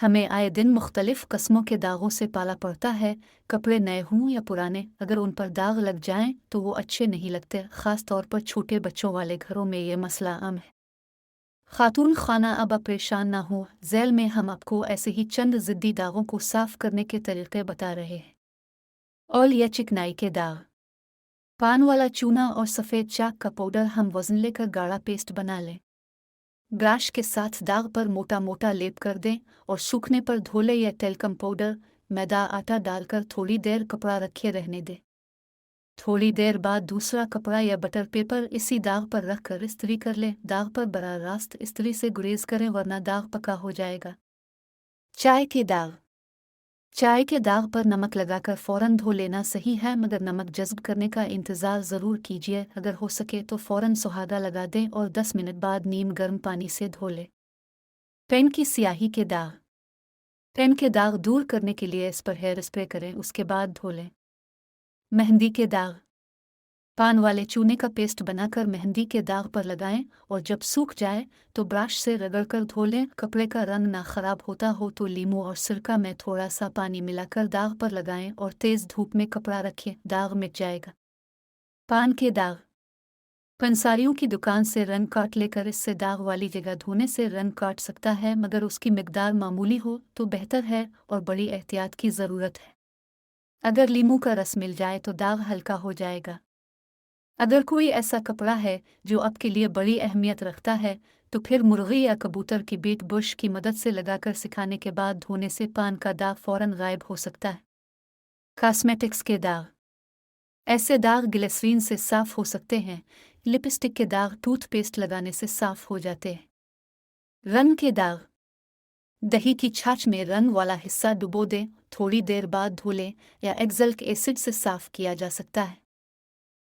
हमें आए दिन मुख्तलिफ कस्मों के दागों से पाला पड़ता है। कपड़े नए हों या पुराने, अगर उन पर दाग लग जाएं तो वो अच्छे नहीं लगते। ख़ास तौर पर छोटे बच्चों वाले घरों में ये मसला आम है। खातून खाना अब आप परेशान ना हो, झैल में हम आपको ऐसे ही चंद ज़िद्दी दागों को साफ़ करने के तरीक़े बता रहे हैं। ऑयल या चिकनाई के दाग। पान वाला चूना और सफ़ेद चाक का पाउडर हम वज़न लेकर गाढ़ा पेस्ट बना लें। ब्रश के साथ दाग पर मोटा मोटा लेप कर दें और सूखने पर धो लें या टेल्कम पाउडर, मैदा, आटा डालकर थोड़ी देर कपड़ा रखे रहने दें। थोड़ी देर बाद दूसरा कपड़ा या बटर पेपर इसी दाग पर रख कर इस्त्री कर लें। दाग पर बराह रास्त इस्त्री से गुरेज करें वरना दाग पक्का हो जाएगा। चाय के दाग। चाय के दाग पर नमक लगाकर फ़ौरन धो लेना सही है, मगर नमक जज़्ब करने का इंतज़ार ज़रूर कीजिए। अगर हो सके तो फ़ौरन सुहागा लगा दें और 10 मिनट बाद नीम गर्म पानी से धो लें। पेन की स्याही के दाग। पेन के दाग दूर करने के लिए इस पर हेयर स्प्रे करें, उसके बाद धो लें। मेहंदी के दाग। पान वाले चूने का पेस्ट बनाकर मेहंदी के दाग पर लगाएं और जब सूख जाए तो ब्रश से रगड़कर धो लें। कपड़े का रंग ना ख़राब होता हो तो लीमू और सिरका में थोड़ा सा पानी मिलाकर दाग पर लगाएं और तेज़ धूप में कपड़ा रखें, दाग मिट जाएगा। पान के दाग। पंसारियों की दुकान से रंग काट लेकर इससे दाग वाली जगह धोने से रंग काट सकता है, मगर उसकी मिकदार मामूली हो तो बेहतर है और बड़ी एहतियात की ज़रूरत है। अगर लीमू का रस मिल जाए तो दाग हल्का हो जाएगा। अगर कोई ऐसा कपड़ा है जो आपके लिए बड़ी अहमियत रखता है तो फिर मुर्गी या कबूतर की बीट बुश की मदद से लगाकर सिखाने के बाद धोने से पान का दाग फ़ौरन गायब हो सकता है। कॉस्मेटिक्स के दाग। ऐसे दाग ग्लिसरीन से साफ़ हो सकते हैं। लिपस्टिक के दाग टूथपेस्ट लगाने से साफ़ हो जाते हैं। रंग के दाग। दही की छाछ में रंग वाला हिस्सा डुबो दें, थोड़ी देर बाद धो लें या एक्ज़लिक एसिड से साफ़ किया जा सकता है।